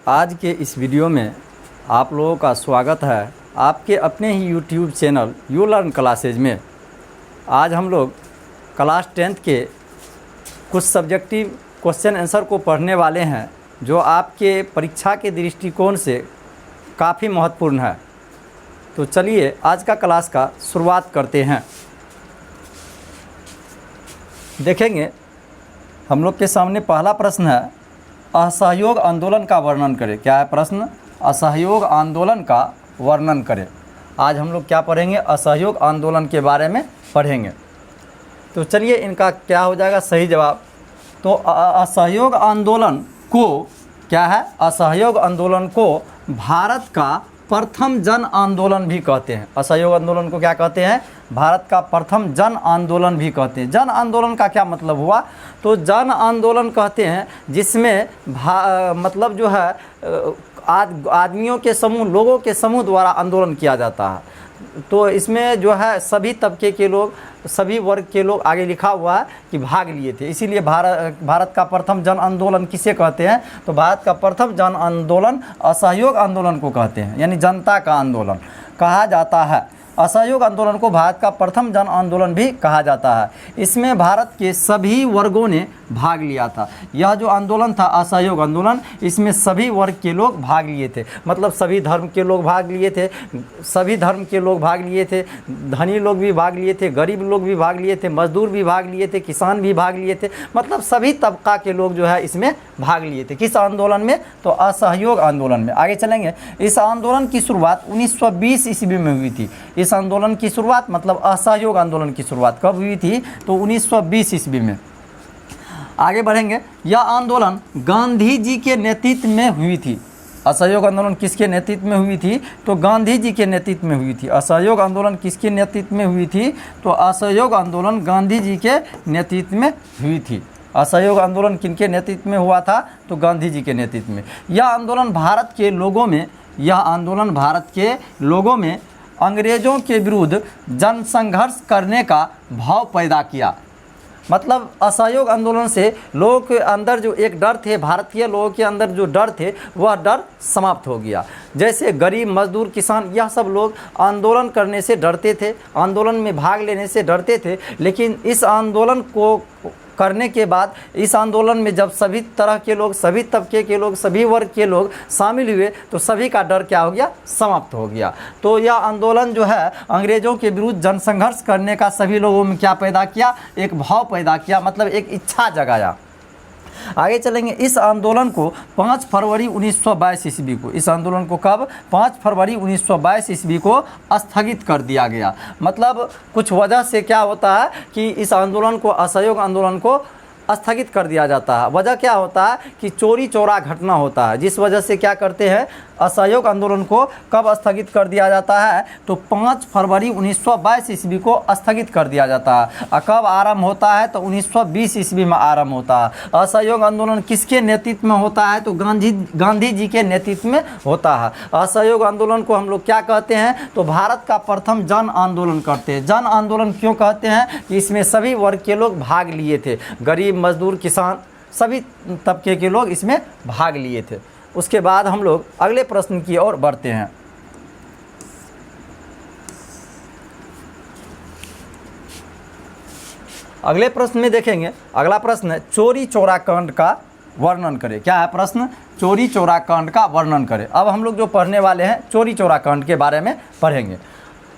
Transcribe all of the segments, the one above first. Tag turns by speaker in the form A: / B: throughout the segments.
A: आज के इस वीडियो में आप लोगों का स्वागत है आपके अपने ही YouTube channel you learn classes में। आज हम लोग क्लास 10th के कुछ सब्जेक्टिव क्वेश्चन आंसर को पढ़ने वाले हैं जो आपके परीक्षा के दृष्टिकोण से काफ़ी महत्वपूर्ण है। तो चलिए आज का क्लास का शुरुआत करते हैं। देखेंगे हम लोग के सामने पहला प्रश्न है, असहयोग आंदोलन का वर्णन करें। क्या है प्रश्न? असहयोग आंदोलन का वर्णन करें। आज हम लोग क्या पढ़ेंगे? असहयोग आंदोलन के बारे में पढ़ेंगे। तो चलिए इनका क्या हो जाएगा सही जवाब। तो असहयोग आंदोलन को क्या है? असहयोग आंदोलन को भारत का प्रथम जन आंदोलन भी कहते हैं। असहयोग आंदोलन को क्या कहते हैं? भारत का प्रथम जन आंदोलन भी कहते हैं। जन आंदोलन का क्या मतलब हुआ? तो जन आंदोलन कहते हैं जिसमें मतलब जो है आदमियों के समूह, लोगों के समूह द्वारा आंदोलन किया जाता है। तो इसमें जो है सभी तबके के लोग, सभी वर्ग के लोग, आगे लिखा हुआ है कि भाग लिए थे। इसीलिए भारत का प्रथम जन आंदोलन किसे कहते हैं? तो भारत का प्रथम जन आंदोलन असहयोग आंदोलन को कहते हैं, यानी जनता का आंदोलन कहा जाता है। असहयोग आंदोलन को भारत का प्रथम जन आंदोलन भी कहा जाता है। इसमें भारत के सभी वर्गों ने भाग लिया था। यह जो आंदोलन था असहयोग आंदोलन, इसमें सभी वर्ग के लोग भाग लिए थे। मतलब सभी धर्म के लोग भाग लिए थे, सभी धर्म के लोग भाग लिए थे, धनी लोग भी भाग लिए थे, गरीब लोग भी भाग लिए थे, मजदूर भी भाग लिए थे, किसान भी भाग लिए थे। मतलब सभी तबका के लोग जो है इसमें भाग लिए थे। किस आंदोलन में? तो असहयोग आंदोलन में। आगे चलेंगे। इस आंदोलन की शुरुआत 1920 ईस्वी में हुई थी। इस आंदोलन की शुरुआत मतलब असहयोग आंदोलन की शुरुआत कब हुई थी? तो 1920 ईस्वी में। आगे बढ़ेंगे। यह आंदोलन गांधी जी के नेतृत्व में हुई थी। असहयोग आंदोलन किसके नेतृत्व में हुई थी? तो गांधी जी के नेतृत्व में हुई थी। असहयोग आंदोलन किसके नेतृत्व में हुई थी? तो असहयोग आंदोलन गांधी जी के नेतृत्व में हुई थी। असहयोग आंदोलन किनके नेतृत्व में हुआ था? तो गांधी जी के नेतृत्व में। यह आंदोलन भारत के लोगों में अंग्रेज़ों के विरुद्ध जनसंघर्ष करने का भाव पैदा किया। मतलब असहयोग आंदोलन से लोगों के अंदर जो एक डर थे, भारतीय लोगों के अंदर जो डर थे वह डर समाप्त हो गया। जैसे गरीब, मजदूर, किसान, यह सब लोग आंदोलन करने से डरते थे, आंदोलन में भाग लेने से डरते थे। लेकिन इस आंदोलन को करने के बाद, इस आंदोलन में जब सभी तरह के लोग, सभी तबके के लोग, सभी वर्ग के लोग शामिल हुए तो सभी का डर क्या हो गया? समाप्त हो गया। तो यह आंदोलन जो है अंग्रेज़ों के विरुद्ध जनसंघर्ष करने का सभी लोगों में क्या पैदा किया? एक भाव पैदा किया, मतलब एक इच्छा जगाया। आगे चलेंगे। इस आंदोलन को 5 फरवरी 1922 ईस्वी को, इस आंदोलन को कब? 5 फरवरी 1922 ईस्वी को स्थगित कर दिया गया। मतलब कुछ वजह से क्या होता है कि इस आंदोलन को, असहयोग आंदोलन को स्थगित कर दिया जाता है। वजह क्या होता है कि चोरी चोरा घटना होता है, जिस वजह से क्या करते हैं, असहयोग आंदोलन को कब स्थगित कर दिया जाता है? तो 5 फरवरी 1922 ईस्वी को स्थगित कर दिया जाता है। और कब आरंभ होता है? तो 1920 ईस्वी में आरंभ होता है। असहयोग आंदोलन किसके नेतृत्व में होता है? तो गांधी जी के नेतृत्व में होता है। असहयोग आंदोलन को हम लोग क्या कहते हैं? तो भारत का प्रथम जन आंदोलन कहते हैं। जन आंदोलन क्यों कहते हैं? कि इसमें सभी वर्ग के लोग भाग लिए थे, गरीब, मजदूर, किसान, सभी तबके के लोग इसमें भाग लिए थे। उसके बाद हम लोग अगले प्रश्न की ओर बढ़ते हैं। अगले प्रश्न में देखेंगे। अगला प्रश्न है, चोरी चोरा कांड का वर्णन करें। क्या है प्रश्न? चोरी चोरा कांड का वर्णन करें। अब हम लोग जो पढ़ने वाले हैं चोरी चोरा कांड के बारे में पढ़ेंगे।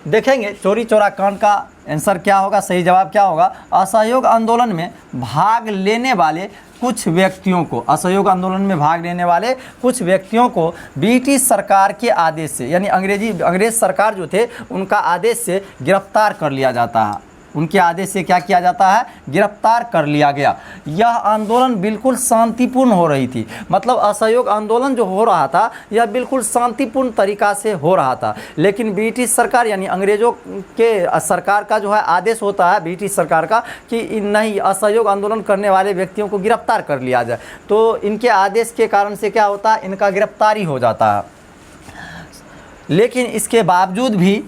A: देखेंगे चोरी चोरा कांड का आंसर क्या होगा, सही जवाब क्या होगा? असहयोग आंदोलन में भाग लेने वाले कुछ व्यक्तियों को, असहयोग आंदोलन में भाग लेने वाले कुछ व्यक्तियों को ब्रिटिश सरकार के आदेश से, यानी अंग्रेज सरकार जो थे उनका आदेश से गिरफ्तार कर लिया जाता है। उनके आदेश से क्या किया जाता है? गिरफ्तार कर लिया गया। यह आंदोलन बिल्कुल शांतिपूर्ण हो रही थी। मतलब असहयोग आंदोलन जो हो रहा था यह बिल्कुल शांतिपूर्ण तरीका से हो रहा था। लेकिन ब्रिटिश सरकार यानी अंग्रेज़ों के सरकार का जो है आदेश होता है, ब्रिटिश सरकार का, कि नहीं, असहयोग आंदोलन करने वाले व्यक्तियों को गिरफ्तार कर लिया जाए। तो इनके आदेश के कारण से क्या होता है? इनका गिरफ्तारी हो जाता है। लेकिन इसके बावजूद भी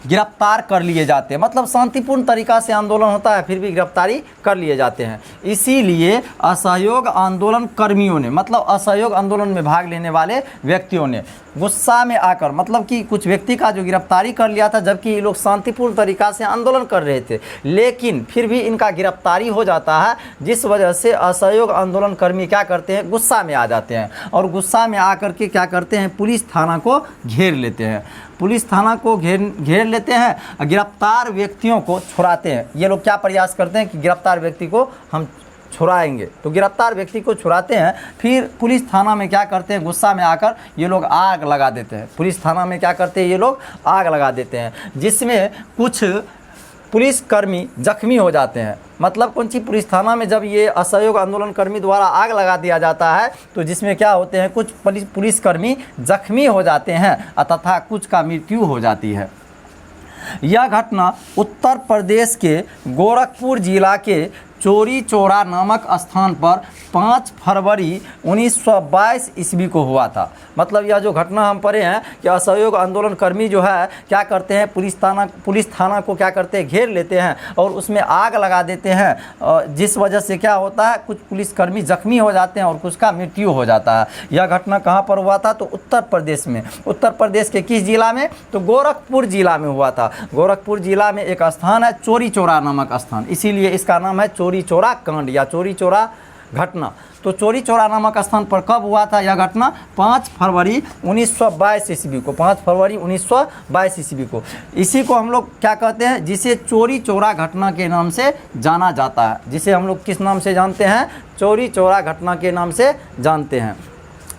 A: गिरफ्तार कर लिए जाते हैं। मतलब शांतिपूर्ण तरीका से आंदोलन होता है फिर भी गिरफ्तारी कर लिए जाते हैं। इसीलिए असहयोग आंदोलन कर्मियों ने, मतलब असहयोग आंदोलन में भाग लेने वाले व्यक्तियों ने गुस्सा में आकर, मतलब कि कुछ व्यक्ति का जो गिरफ्तारी कर लिया था, जबकि ये लोग शांतिपूर्ण तरीका से आंदोलन कर रहे थे, लेकिन फिर भी इनका गिरफ्तारी हो जाता है, जिस वजह से असहयोग आंदोलन कर्मी क्या करते हैं, गुस्सा में आ जाते हैं और गुस्सा में आकर के क्या करते हैं, पुलिस थाना को घेर लेते हैं। पुलिस थाना को घेर लेते हैं, गिरफ्तार व्यक्तियों को छुड़ाते हैं। ये लोग क्या प्रयास करते हैं कि गिरफ्तार व्यक्ति को हम छुड़ाएंगे, तो गिरफ्तार व्यक्ति को छुड़ाते हैं। फिर पुलिस थाना में क्या करते हैं, गुस्सा में आकर ये लोग आग लगा देते हैं। पुलिस थाना में क्या करते हैं, ये लोग आग लगा देते हैं, जिसमें कुछ पुलिसकर्मी जख्मी हो जाते हैं। मतलब कौन सी, पुलिस थाना में जब ये असहयोग आंदोलन कर्मी द्वारा आग लगा दिया जाता है तो जिसमें क्या होते हैं, कुछ पुलिसकर्मी जख्मी हो जाते हैं तथा कुछ का मृत्यु हो जाती है। यह घटना उत्तर प्रदेश के गोरखपुर जिला के चोरी चौरा नामक स्थान पर 5 फरवरी 1922 ईस्वी को हुआ था। मतलब यह जो घटना हम पढ़े हैं कि असहयोग आंदोलन कर्मी जो है क्या करते हैं, पुलिस थाना को क्या करते हैं, घेर लेते हैं और उसमें आग लगा देते हैं, जिस वजह से क्या होता है, कुछ पुलिसकर्मी जख्मी हो जाते हैं और कुछ का मृत्यु हो जाता है। यह घटना कहाँ पर हुआ था, तो उत्तर प्रदेश में। उत्तर प्रदेश के किस जिला में, तो गोरखपुर जिला में हुआ था। गोरखपुर जिला में एक स्थान है चोरी चौरा नामक स्थान, इसीलिए इसका नाम है चोरी चौरा कांड या चोरी चौरा घटना। तो चोरी चौरा नामक स्थान पर कब हुआ था यह घटना, 5 फरवरी 1922 ईस्वी को। 5 फरवरी 1922 ईस्वी को। इसी को हम लोग क्या कहते हैं, जिसे चोरी चौरा घटना के नाम से जाना जाता है। जिसे हम लोग किस नाम से जानते हैं, चोरी चौरा घटना के नाम से जानते हैं।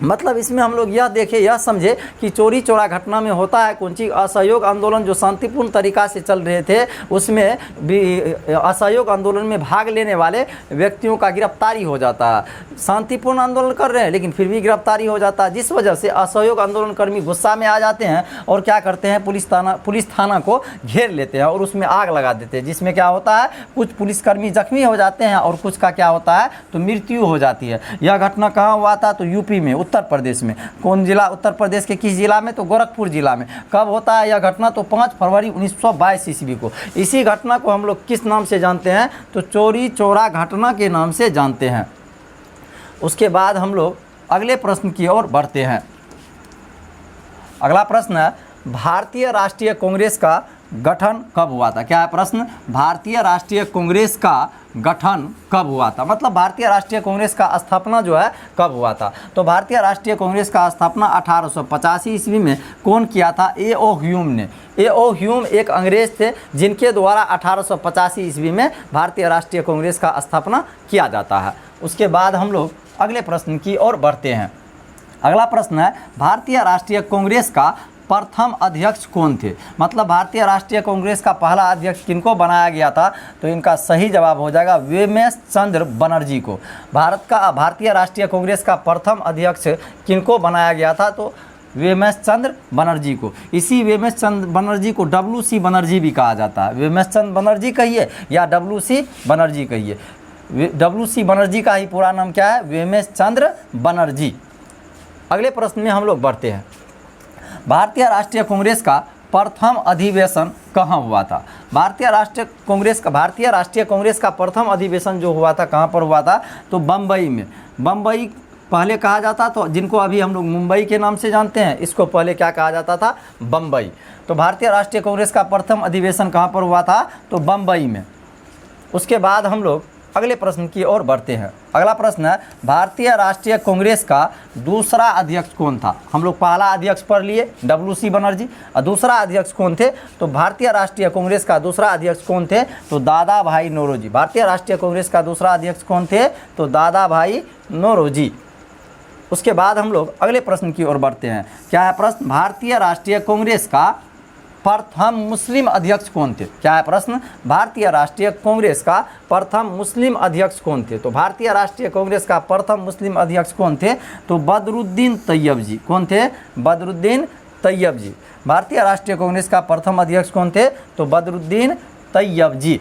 A: मतलब इसमें हम लोग यह देखें, यह समझे कि चोरी चौरा घटना में होता है कौन चीज़, असहयोग आंदोलन जो शांतिपूर्ण तरीका से चल रहे थे उसमें भी असहयोग आंदोलन में भाग लेने वाले व्यक्तियों का गिरफ्तारी हो जाता है। शांतिपूर्ण आंदोलन कर रहे हैं लेकिन फिर भी गिरफ्तारी हो जाता है, जिस वजह से असहयोग आंदोलन कर्मी गुस्सा में आ जाते हैं और क्या करते हैं, पुलिस थाना को घेर लेते हैं और उसमें आग लगा देते हैं, जिसमें क्या होता है, कुछ पुलिसकर्मी जख्मी हो जाते हैं और कुछ का क्या होता है, तो मृत्यु हो जाती है। यह घटना कहाँ हुआ था, तो यूपी में, उत्तर प्रदेश में। कौन जिला, उत्तर प्रदेश के किस जिला में, तो गोरखपुर जिला में। कब होता है यह घटना, तो 5 फरवरी 1922 ईस्वी को। इसी घटना को हम लोग किस नाम से जानते हैं, तो चोरी चौरा घटना के नाम से जानते हैं। उसके बाद हम लोग अगले प्रश्न की ओर बढ़ते हैं। अगला प्रश्न है, भारतीय राष्ट्रीय कांग्रेस का गठन कब हुआ था। क्या है प्रश्न, भारतीय राष्ट्रीय कांग्रेस का गठन कब हुआ था। मतलब भारतीय राष्ट्रीय कांग्रेस का स्थापना जो है कब हुआ था, तो भारतीय राष्ट्रीय कांग्रेस का स्थापना 1885 ईस्वी में कौन किया था, ए.ओ. ह्यूम ने। ए.ओ. ह्यूम एक अंग्रेज थे जिनके द्वारा 1885 ईस्वी में भारतीय राष्ट्रीय कांग्रेस का स्थापना किया जाता है। उसके बाद हम लोग अगले प्रश्न की ओर बढ़ते हैं। अगला प्रश्न है, भारतीय राष्ट्रीय कांग्रेस का प्रथम अध्यक्ष कौन थे। मतलब भारतीय राष्ट्रीय कांग्रेस का पहला अध्यक्ष किनको बनाया गया था, तो इनका सही जवाब हो जाएगा वेमेश चंद्र बनर्जी को। भारतीय राष्ट्रीय कांग्रेस का प्रथम अध्यक्ष किनको बनाया गया था, तो वेमेश चंद्र बनर्जी को। इसी वेमेश चंद्र बनर्जी को WC बनर्जी भी कहा जाता है। वेमेश चंद्र बनर्जी कहिए या WC बनर्जी कहिए, WC बनर्जी का ही पूरा नाम क्या है, वेमेश चंद्र बनर्जी। अगले प्रश्न में हम लोग बढ़ते हैं। भारतीय राष्ट्रीय कांग्रेस का प्रथम अधिवेशन कहाँ हुआ था। भारतीय राष्ट्रीय कांग्रेस का प्रथम अधिवेशन जो हुआ था कहाँ पर हुआ था, तो बम्बई में। बम्बई पहले कहा जाता, तो जिनको अभी हम लोग मुंबई के नाम से जानते हैं, इसको पहले क्या कहा जाता था, बम्बई। तो भारतीय राष्ट्रीय कांग्रेस का प्रथम अधिवेशन कहाँ पर हुआ था, तो बम्बई में। उसके बाद हम लोग अगले प्रश्न की ओर बढ़ते हैं। अगला प्रश्न है, भारतीय राष्ट्रीय कांग्रेस का दूसरा अध्यक्ष कौन था। हम लोग पहला अध्यक्ष पढ़ लिए WC बनर्जी, और दूसरा अध्यक्ष कौन थे, तो भारतीय राष्ट्रीय कांग्रेस का दूसरा अध्यक्ष कौन थे, तो दादा भाई नौरोजी। भारतीय राष्ट्रीय कांग्रेस का दूसरा अध्यक्ष कौन थे, तो दादा भाई नौरोजी। उसके बाद हम लोग अगले प्रश्न की ओर बढ़ते हैं। क्या है प्रश्न, भारतीय राष्ट्रीय कांग्रेस का प्रथम मुस्लिम अध्यक्ष कौन थे। क्या है प्रश्न, भारतीय राष्ट्रीय कांग्रेस का प्रथम मुस्लिम अध्यक्ष कौन थे। तो भारतीय राष्ट्रीय कांग्रेस का प्रथम मुस्लिम अध्यक्ष कौन थे, तो बदरुद्दीन तैयब जी। कौन थे, बदरुद्दीन तैयब जी। भारतीय राष्ट्रीय कांग्रेस का प्रथम अध्यक्ष कौन थे, तो बदरुद्दीन तैयब जी।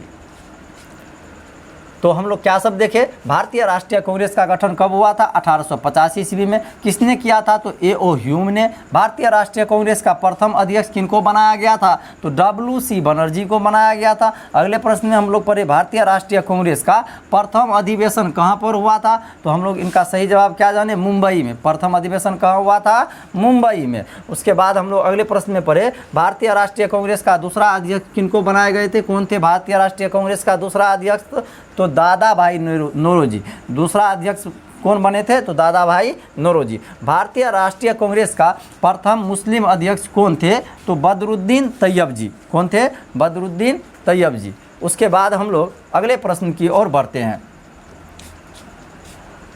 A: तो हम लोग क्या सब देखे, भारतीय राष्ट्रीय कांग्रेस का गठन कब हुआ था, 1850 ईस्वी में। किसने किया था, तो A.O. ह्यूम ने। भारतीय राष्ट्रीय कांग्रेस का प्रथम अध्यक्ष किनको बनाया गया था, तो W.C. बनर्जी को बनाया गया था। अगले प्रश्न में हम लोग पढ़े भारतीय राष्ट्रीय कांग्रेस का प्रथम अधिवेशन कहाँ पर हुआ था, तो हम लोग इनका सही जवाब क्या जाने, मुंबई में। प्रथम अधिवेशन कहाँ हुआ था, मुंबई में। उसके बाद हम लोग अगले प्रश्न में पढ़े भारतीय राष्ट्रीय कांग्रेस का दूसरा अध्यक्ष किनको बनाए गए थे, कौन थे भारतीय राष्ट्रीय कांग्रेस का दूसरा अध्यक्ष, तो दादा भाई नौरोजी। दूसरा अध्यक्ष कौन बने थे, तो दादा भाई नौरोजी। भारतीय राष्ट्रीय कांग्रेस का प्रथम मुस्लिम अध्यक्ष कौन थे, तो बदरुद्दीन तैयब जी। कौन थे, बदरुद्दीन तैयब जी। उसके बाद हम लोग अगले प्रश्न की ओर बढ़ते हैं।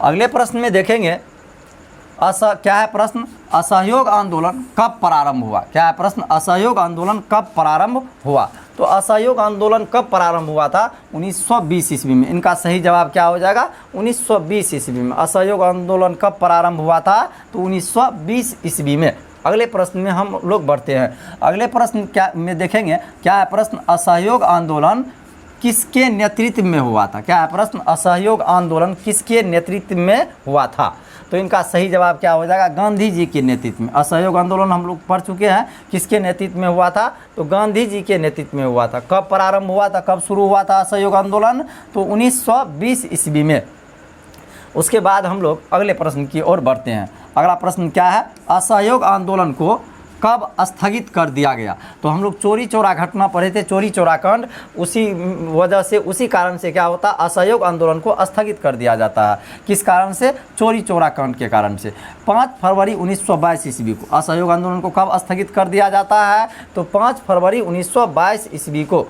A: अगले प्रश्न में देखेंगे क्या है प्रश्न, असहयोग आंदोलन कब प्रारंभ हुआ। क्या है प्रश्न, असहयोग आंदोलन कब प्रारंभ हुआ। तो असहयोग आंदोलन कब प्रारंभ हुआ था, 1920 ईस्वी में। इनका सही जवाब क्या हो जाएगा, 1920 ईस्वी में। असहयोग आंदोलन कब प्रारंभ हुआ था, तो 1920 ईस्वी में। अगले प्रश्न में हम लोग बढ़ते हैं। अगले प्रश्न क्या में देखेंगे, क्या है प्रश्न, असहयोग आंदोलन किसके नेतृत्व में हुआ था। क्या है प्रश्न, असहयोग आंदोलन किसके नेतृत्व में हुआ था, तो इनका सही जवाब क्या हो जाएगा, गांधी जी के नेतृत्व में। असहयोग आंदोलन हम लोग पढ़ चुके हैं, किसके नेतृत्व में हुआ था, तो गांधी जी के नेतृत्व में हुआ था। कब प्रारंभ हुआ था, कब शुरू हुआ था असहयोग आंदोलन, तो 1920 ईस्वी में। उसके बाद हम लोग अगले प्रश्न की ओर बढ़ते हैं। अगला प्रश्न क्या है, असहयोग आंदोलन को कब स्थगित कर दिया गया। तो हम लोग चोरी चौरा घटना पढ़े थे, चोरी चौरा कांड, उसी वजह से, उसी कारण से क्या होता है, असहयोग आंदोलन को स्थगित कर दिया जाता है। किस कारण से, चोरी चौरा कांड के कारण से। 5 फरवरी 1922 ईस्वी को असहयोग आंदोलन को कब स्थगित कर दिया जाता है, तो 5 फरवरी 1922 ईस्वी को।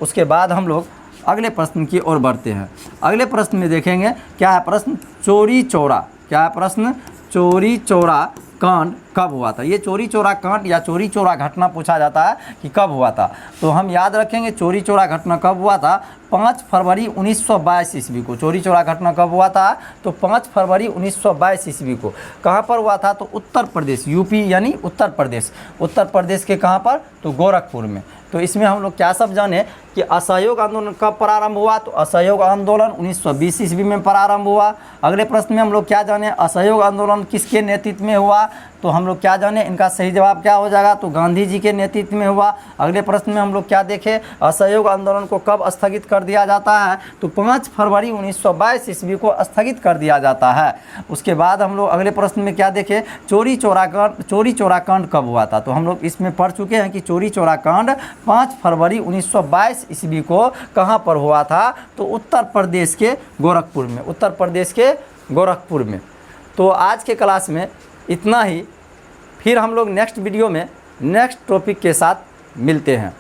A: उसके बाद हम लोग अगले प्रश्न की ओर बढ़ते हैं। अगले प्रश्न में देखेंगे, क्या है प्रश्न, चोरी चौरा। क्या है प्रश्न, चोरी चौरा कांड कब हुआ था। ये चोरी चौरा कांड या चोरी चौरा घटना पूछा जाता है कि कब हुआ था, तो हम याद रखेंगे चोरी चौरा घटना कब हुआ था, 5 फरवरी 1922 ईस्वी को। चोरी चौरा घटना कब हुआ था, तो 5 फरवरी 1922 ईस्वी को। कहाँ पर हुआ था, तो उत्तर प्रदेश, यूपी यानी उत्तर प्रदेश। उत्तर प्रदेश के कहाँ पर, तो गोरखपुर में। तो इसमें हम लोग क्या सब जाने कि असहयोग आंदोलन कब प्रारंभ हुआ, तो असहयोग आंदोलन 1920 ईस्वी में प्रारंभ हुआ। अगले प्रश्न में हम लोग क्या जाने, असहयोग आंदोलन किसके नेतृत्व में हुआ, तो हम लोग क्या जाने, इनका सही जवाब क्या हो जाएगा, तो गांधी जी के नेतृत्व में हुआ। अगले प्रश्न में हम लोग क्या देखें, असहयोग आंदोलन को कब स्थगित कर दिया जाता है, तो 5 फरवरी 1922 ईस्वी को स्थगित कर दिया जाता है। उसके बाद हम लोग अगले प्रश्न में क्या देखें, चोरी चौरा कांड कब हुआ था, तो हम लोग इसमें पढ़ चुके हैं कि चोरी चौरा कांड 5 फरवरी 1922 ईस्वी को कहाँ पर हुआ था, तो उत्तर प्रदेश के गोरखपुर में। उत्तर प्रदेश के गोरखपुर में। तो आज के क्लास में इतना ही, फिर हम लोग नेक्स्ट वीडियो में नेक्स्ट टॉपिक के साथ मिलते हैं।